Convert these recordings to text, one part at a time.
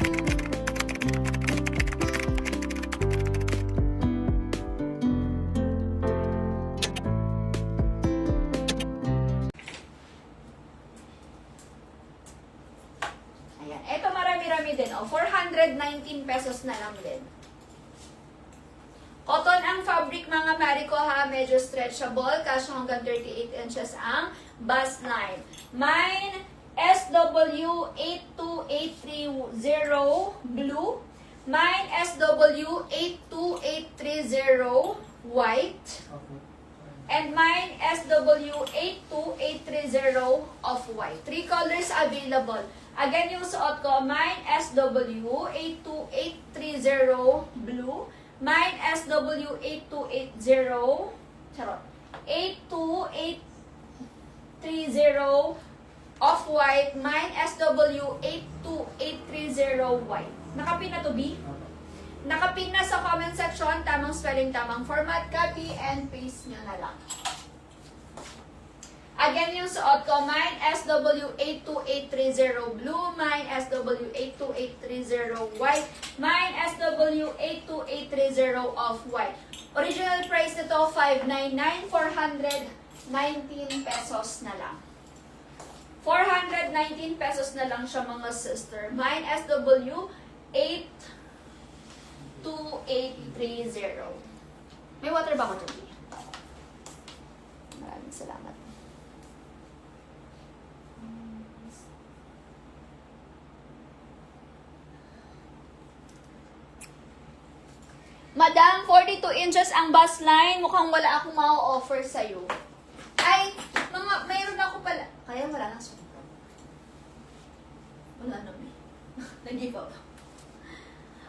Ayan. Ito marami-rami din. 419 pesos na lang din. Cotton ang fabric mga Marico ha. Medyo stretchable. Kasya hanggang 38 inches ang bust line. Mine SW82830 blue. Mine SW82830 white. And mine SW82830 off-white. 3 colors available. Again, yung suot ko, mine SW82830 blue. Mine SW82830 charot. 82830 off-white. Mine SW82830 white. Nakapin na to, B? Nakapin na sa comment section. Tamang spelling, tamang format. Copy and paste nyo na lang. Again, yung suot ko, mine SW82830 blue, mine SW82830 white, mine SW82830 off-white. Original price nito, $599, 419 pesos na lang. 419 pesos na lang siya mga sister. Mine SW82830. May water ba ko ito? Maraming salamat. Madam, 42 inches ang bust line. Mukhang wala akong ma-offer sa'yo. Ay, mayroon ako pala. Kaya wala nang suko. Wala naman. Nag-give up.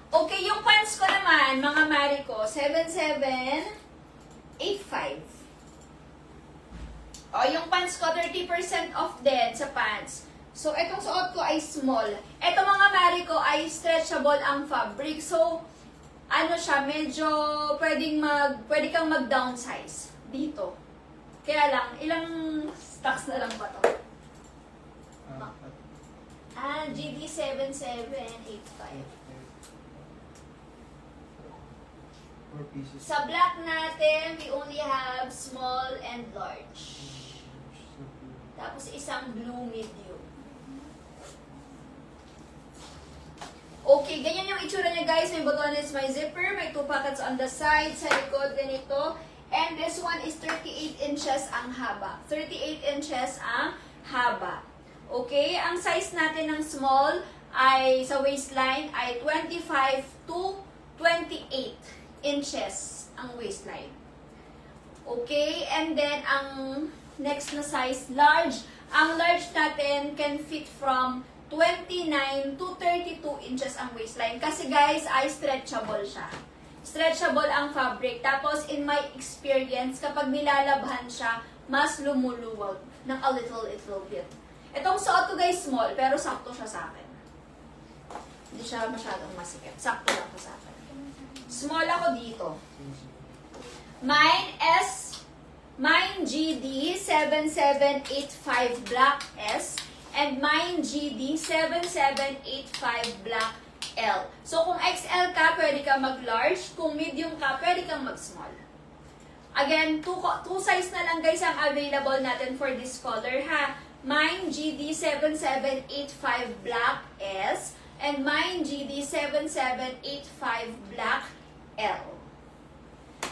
Okay, yung pants ko naman, mga Marico, 7785. O, yung pants ko, 30% off din sa pants. So, itong suot ko ay small. Ito mga Marico ay stretchable ang fabric. So, ano siya, medyo pwede kang mag-downsize dito. Kaya lang, ilang stocks na lang ba to? GD7785. Sa black natin, we only have small and large. Tapos isang blue medium. Okay, ganyan yung itsura niya guys. May botones, may zipper, may 2 pockets on the side, sa likod, ganito. And this one is 38 inches ang haba. 38 inches ang haba. Okay, ang size natin ng small ay sa waistline ay 25 to 28 inches ang waistline. Okay, and then ang next na size, large. Ang large natin can fit from 29 to 32 inches ang waistline. Kasi guys, ay stretchable siya. Stretchable ang fabric. Tapos, in my experience, kapag nilalabhan siya, mas lumuluwag ng a little bit. Itong suot ko guys, small, pero sakto siya sa akin. Hindi siya masyadong masikip. Sakto lang siya sa akin. Small ako dito. Mine GD 7785 black S. And mine GD 7785 black L. So, kung XL ka, pwede ka mag-large. Kung medium ka, pwede kang mag-small. Again, two size na lang guys ang available natin for this color ha. Mine GD 7785 black S. And mine GD 7785 black L.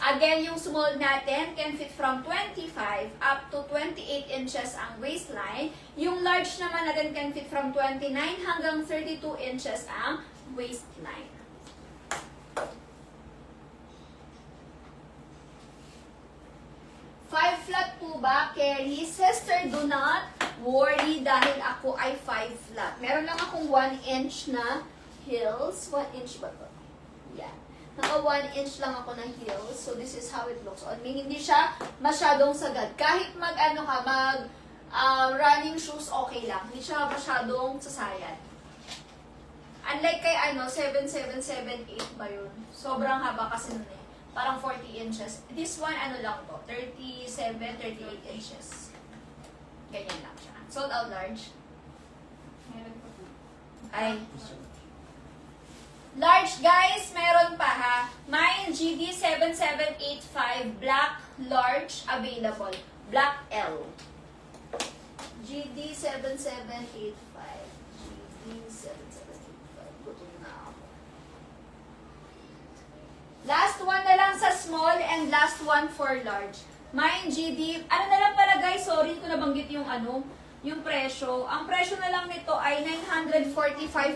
Again, yung small natin can fit from 25 up to 28 inches ang waistline. Yung large naman natin can fit from 29 hanggang 32 inches ang waistline. Five flat po ba, Carrie? Sister, do not worry dahil ako ay 5 flat. Meron lang akong 1 inch na heels. 1 inch ba to? Yeah. Naka 1 inch lang ako na heels. So, this is how it looks on me. Hindi siya masyadong sagad. Kahit running shoes, okay lang. Hindi siya masyadong sasayad. Unlike kay 7778 ba yun? Sobrang haba kasi nun eh. Parang 40 inches. This one, lang to? 37, 38 inches. Ganyan lang siya. Sold out large. Meron pa po. Ay. Large guys, meron pa ha. May GD7785 black large available. Black L. GD7785. GD7785. Gutom na ako. Last one na lang sa small and last one for large. May GD, ano na lang pala guys, sorry ko nabanggit yung yung presyo. Ang presyo na lang nito ay 945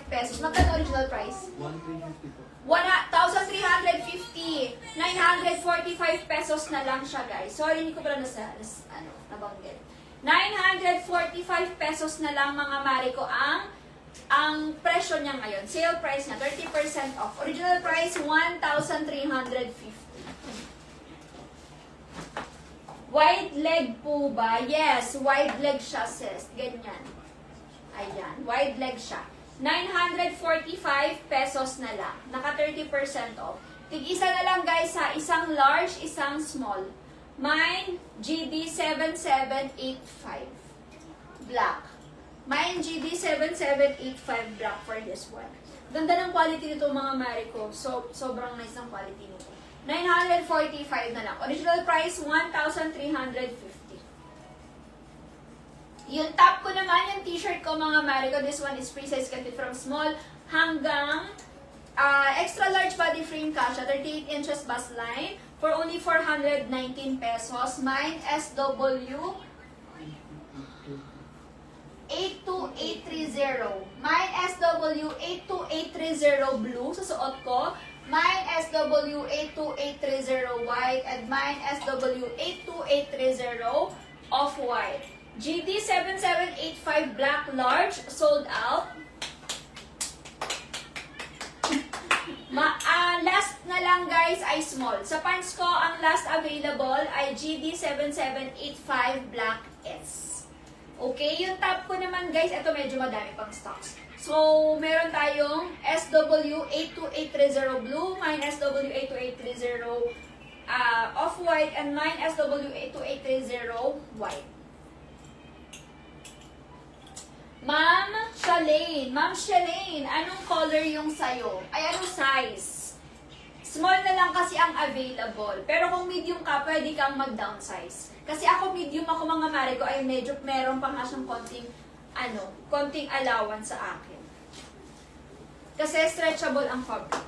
pesos. Magkano original price? 1,350 po. 1,350. 945 pesos na lang siya, guys. Sorry, hindi ko pala nabanggit. 945 pesos na lang, mga Mariko, ang presyo niya ngayon. Sale price niya, 30% off. Original price, 1,350. Wide leg po ba? Yes, wide leg siya, sis. Ganyan. Ayan, wide leg siya. 945 pesos na lang. Naka 30% off. Tig-isa na lang guys ha, isang large, isang small. Mine, GD7785. Black. Mine, GD7785 black for this one. Ganda ng quality nito mga Mariko. So, sobrang nice ng quality nito. 945 na lang. Original price, 1,350. Yung top ko naman, yung t-shirt ko mga Mariko, this one is free size, can fit from small hanggang extra large body frame kasha, 38 inches bust line, for only 419 pesos. Mine, SW 82830. Mine, SW 82830 blue, susuot ko. Mine, SW 82830 white, and mine, SW 82830 off-white. GD7785 black large, sold out. Last na lang guys ay small. Sa pants ko, ang last available ay GD7785 black S. Okay, yung top ko naman guys, ito medyo madami pang stocks. So, meron tayong SW82830 blue, mine SW82830 off-white, and mine SW82830 white. Ma'am Shalane, anong color yung sayo? Ay, anong size? Small na lang kasi ang available. Pero kung medium ka, pwede kang mag-downsize. Kasi ako medium ako mga Mariko, ay medyo meron pa nga siyang konting allowance sa akin. Kasi stretchable ang fabric.